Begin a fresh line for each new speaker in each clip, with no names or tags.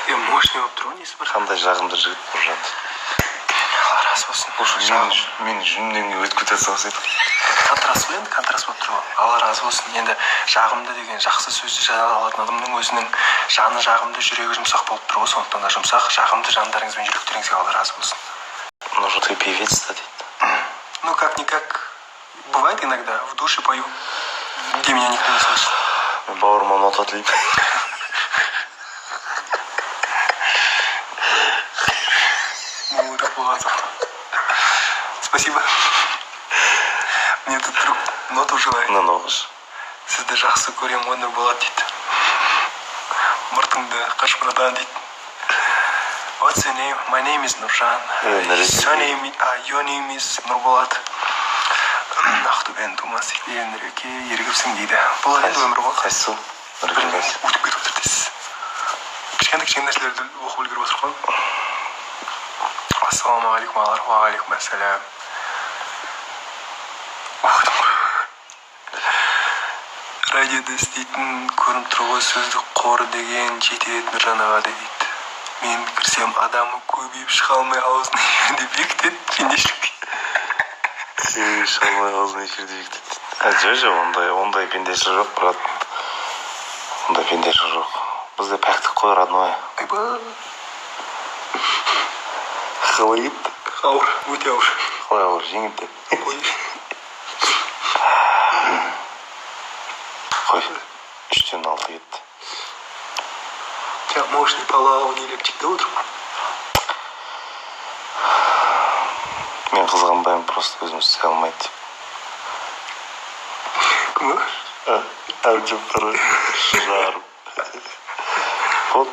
Мощный болып тұр ғой несі бар.
Қандай жағымды жігіт Нұржан.
Алла разы болсын.
Мен жүннен өтіп кетеді осайды.
Контраст енді контраст болып тұр ғой. Алла разы болсын. Енді жағымды деген жақсы сөзді жаралатын адамның өзінің жаны жағымды, жүрегі жұмсақ болып тұр ғой. Сондықтан да жұмсақ, жағымды жандарыңыз бен жүректеріңізге Алла разы болсын.
Нұржан, ты певец-то дейді.
Ну, как-никак, бывает иногда, в душе пою, где меня никто не слышит.
Мен бауырыма нота тілеймін.
Спасибо. Мне тут друг ноту желает.
Нұғыз.
Сізді жақсы көрем, оныр болады дейді. Мұртыңды қашпырадан дейді. What's your name? My name is Nurjan. Your name is Нұрболат. Ақтөбенің тумасы Еркеке ерігіпсің дейді. Бұл енді өмір ғой.
Қайсы?
Білмеймін, өтіп кетіп отыр дейсіз. Кішкентай нәрселерді оқып үлгеріп отыр ғой. Ассалаумағалейкум, уағалейкум ассалам. Радиода істейтін көрініп тұр ғой сөздік қоры деген жетеді Нұржан аға дейді. Мен кірсем адамы көбейіп шыға алмай аузын эфирде бекітеді. Пендешілік.
Шыға алмай аузын эфирде бекітеді. Жоқ, ондай пендешілік жоқ, брат. Ондай пендешілік жоқ. Бізде пәктік қой, родной.
Айба.
Қалай кетті?
Ауыр, өте ауыр.
Қалай ауыр, жеңілді. Қой, 3-тен 6 кетті.
Мощный половник чекті отыр.
Мен қызғанбаймын, просто өзім істей алмайды деп.
Кім бар?
Әбдіжаппар жарым. Вот,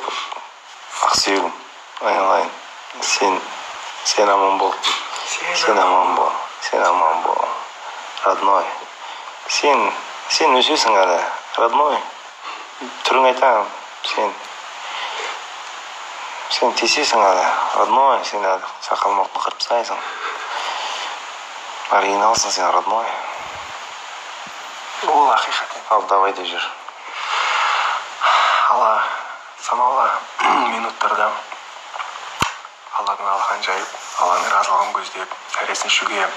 ақсүйегім, айналайын. Сен аман бол. Сен аман бол. Родной. Сен өсесің әлі, родной. Түрің айтамын, сен тесесің әлі, родной. Сен әлі сақал-мұртын қырып тастайсың. Оригиналсың сен, родной.
Ол ақиқат.
Ал, давай деп жүр.
Алла, санаулы минуттарда Алладың алақан жайып, Алланың разылығын көздеп, сәресін шүге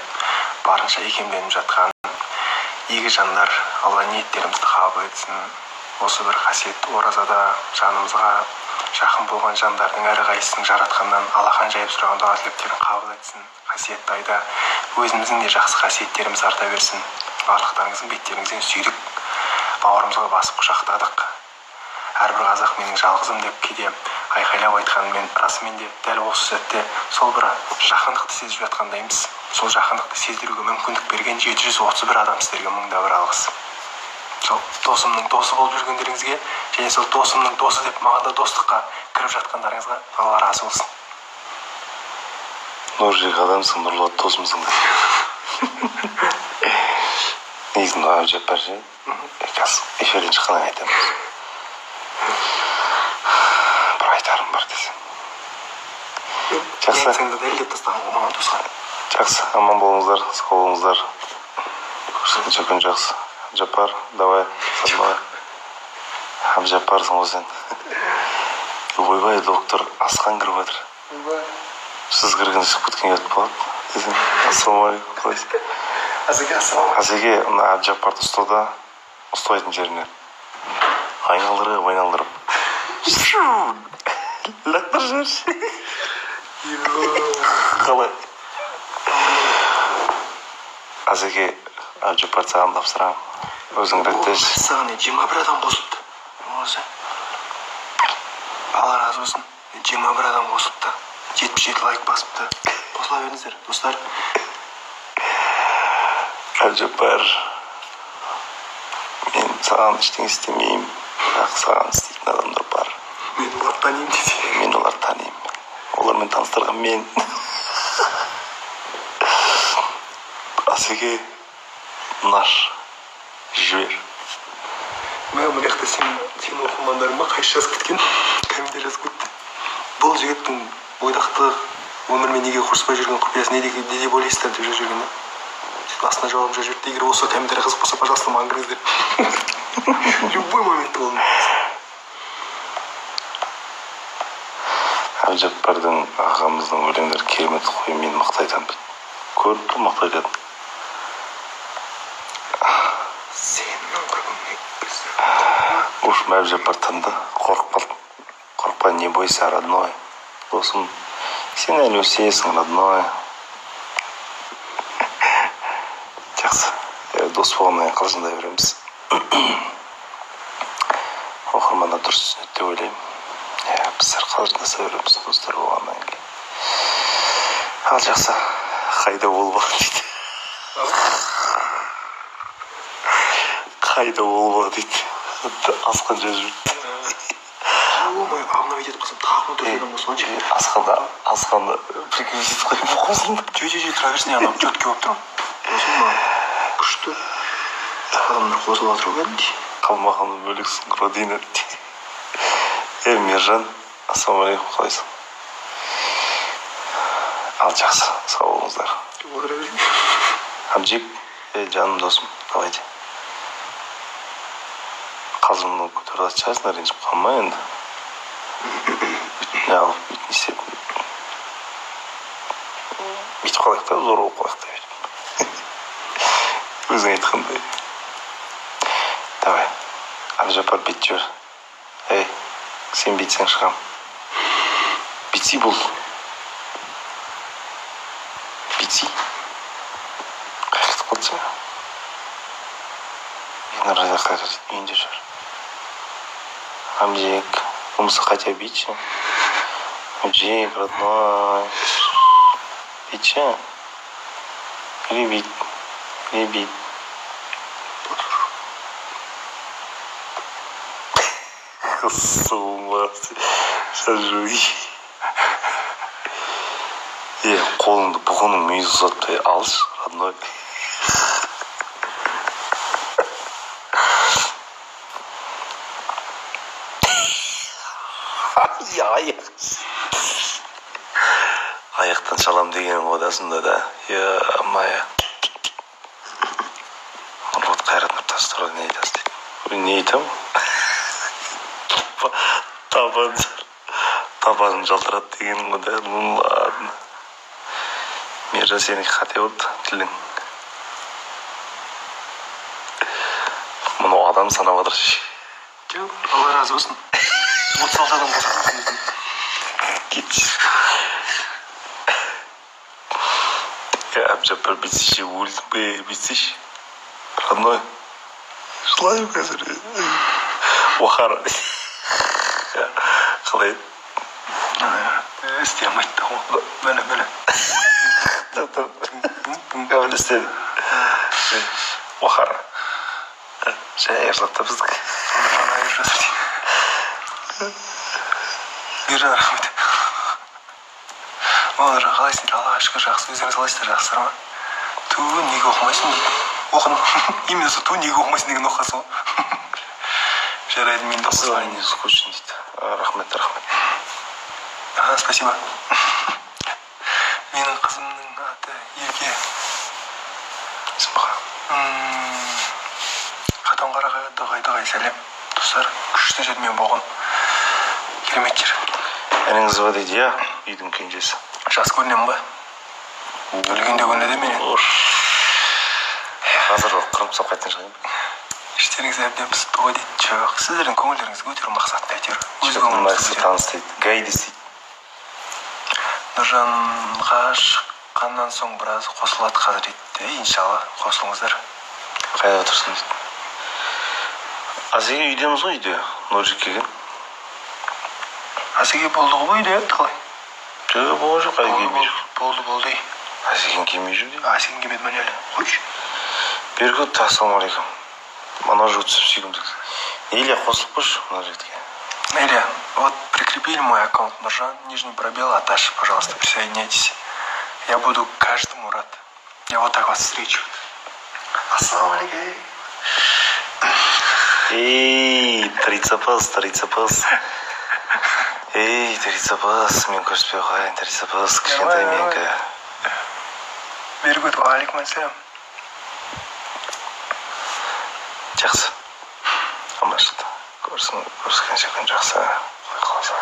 барынша икемленіп жатқан игі жандар, Алла ниеттерімізді қабыл етсін. Осы бір қасиетті оразада жанымызға жақын болған жандардың әрқайсысын жаратқаннан алақан жайып сұраған дұға тілектерін қабыл етсін. Қасиетті айда өзіміздің де жақсы қасиеттеріміз арта берсін. Барлықтарыңыздың беттеріңізден сүйдік, бауырымызға басып құшақтадық. Әрбір қазақ менің жалғызым деп кейде айқайлап айтқанымен расымен де дәл осы сәтте сол бір жақындықты сезіп жатқандаймыз. Сол жақындықты сездіруге мүмкіндік берген 731 адам сіздерге мыңда бір алғыс. Сол досымның досы болып жүргендеріңізге және сол досымның досы деп маған да достыққа кіріп жатқандарыңызға Алла разы болсын.
Нұржек адамсың, Нұрлат досымсың. Негізінде Әбдіжаппар ше, эфирден шыққаннан айтамыз. Бір айтарым бар десем. Жақсы.
Сенді дәлдеп тастаған маған туысқан.
Жақсы, аман болыңыздар, сау болыңыздар. Күн жақсы. Әбдіжаппар, давай, садмай. Әбдіжаппарсың ғой сен. Ойбай, доктор Асқан кіріп жатыр. Сіз кіргенде шығып кеткен өтіп болады. Ассалаумағалейкум, қалайсың? Азеке, мына Әбдіжаппарды ұстайтын жеріне. Айналдырып. Лақтыр жіберші. Қалай? Азеке, Әбдіжаппарды саған тапсырамын. Өзің реттеші.
Саған 21 адам қосыпты. Алла разы болсын. 21 адам қосыпты. 77 лайк басыпты. Қосыла беріңіздер, достар.
Әбдіжаппар, мен саған ештеңе істемеймін. Бірақ саған істейтін адамдар бар.
Мен оларды танимын дейді.
Мен оларды танимын. Олармен таныстырған мен. Асеке, наш, жібер.
Мына жақта сен оқырмандарың ма қайшы жазып кеткен? Комментарий жазып кетті. Бұл жігіттің бойдақтық өмірмен неге құрыспай жүрген құпиясы не деп ойлайсыздар деп жүрген да. Астына жауабым жазып жіберді. Егер осы комментарий қызық болса, пожалуйста, маған кіріңіздер. Любой момент болуы мүмкін.
Әбжаппардың ағамыздың өлеңдері керемет қой, мен мықты айтамын дейді. Көріп тұр, мықты айтады.
Сенің көбіңе
В общем, Әбжаппардан да қорықпа, не бойся, родной. Досым, сен әлі өсесің, родной. Жақсы, дос болғаннан кейін қалжыңдай береміз. Оқырмандар дұрыс түсінеді деп ойлаймын. Біздер қалжыңдаса береміз достар болғаннан кейін. Ал жақсы, қайда болбақ дейді. Қайда болбақ дейді. Асқан жазып жүрді.
Ой, мына видеоды қылсам тағы түрден болсыншы.
Асқанда прикрепить қойып қойсын.
Же, тұра берсін, анау четкий болып тұрмын. Сосын мына күшті адамдар қосылып жатыр кәдімгідей.
Қалмағанды бөлексің, родина. Мержан, ассалаумағалейкум, қалайсың? Ал жақсы, сау болыңыздар.
Отыра берсін.
Абжик, жаным досым, давайте. Қалжыңды көтеріп жатырсың, ренжіп қалма енді. Не алып, не істеп. Бүйтіп қалайық та, зор болып қалайық та. Өзің айтқандай. Давай, Әбжаппар бет жібер. Сен бетсең шығам. Бетси бол. Бетси. Қайқытып қалды сен. Енді раза қайрат үйінде жүр. Амжик, болмаса хотя битші. Амжик, родной. Битші. Ребит. С ума сожуй. Қолыңды бұғының мүйізі ұзатпай алшы, родной. Аяқтан шалам деген қодасында да. Мая. Вот қайрат нұртасы туралы не айтасыз дейді. Не айтамын? Табаным жалтырады деген қода. Ну ладно. Мержан, сенікі қате болды, тілің. Мұны адам санап жатыр.
Жоқ, Алла разы болсын. 36 адам қосқан.
Кетші. Әбжаппар бітсеші, өлдің бе, бітсеші. Родной. Жылайым қазір. Уахара. Қалай?
Істемейді. Міне.
Кәмін істеді. Уахара. Жай ержатта біздік.
Мержан, рахмет. Олар қалайсыңдар? Аллаға шүкір, жақсы. Өздеріңіз қалайсыздар, жақсылар ма? Неге оқымайсың? Оқыдым. Именно сол неге оқымайсың деген оқасың ғой. Жарайды, мен де оқысайын.
Не скучно дейді. Рахмет.
Спасибо. Менің қызымның аты Ерке.
Смаха.
Қатонқараға дұғай сәлем. Достар, күшті жермен болған. Керемет жер.
Әніңіз ба дейді, я? Үйдің кенжесі.
Жас көрінем ба? Өлгенде көрінеді менен.
Қазір қырымсап қайтын шығайын.
Іштеріңіз әбден пісіп ғой дейді. Жоқ, сіздердің көңілдеріңізді көтеру мақсатында әйтеуір. Өз
Мақсат
көңіліңізді көтеру.
таныс дейді. Гайды істейді.
Нұржанға шыққаннан соң біраз қосылады қазір дейді. Иншалла, қосылыңыздар.
Қайда отырсын дейді. Азеге үйдеміз ғой, үйде. Ножик келген.
Азеге болды ғой үйде, қалай?
Жоқ, болған жоқ, ай келмей жүр.
Болды.
Азеген келмей жүр дейді.
Азеген келмеді міне әлі. Қойшы.
Бергіт, ассалаумағалейкум. Мана жұрт сүйкімдік. Нейле қосылып қойшы, мына жігітке.
Неля, вот прикрепили мой аккаунт Нуржан, нижний пробел, Аташ, пожалуйста, присоединяйтесь. Я буду каждому рад. Я вот так вас встречу. Ассалаумалейкум.
Ей, трицепас. Ей, трицепас, мен көріспей қойын, трицепас, кішкентай менікі.
Бергіт, алейкум ассалам.
Жақсы. Амашықты. Көріскенше күн жақсы. Қой қаласа.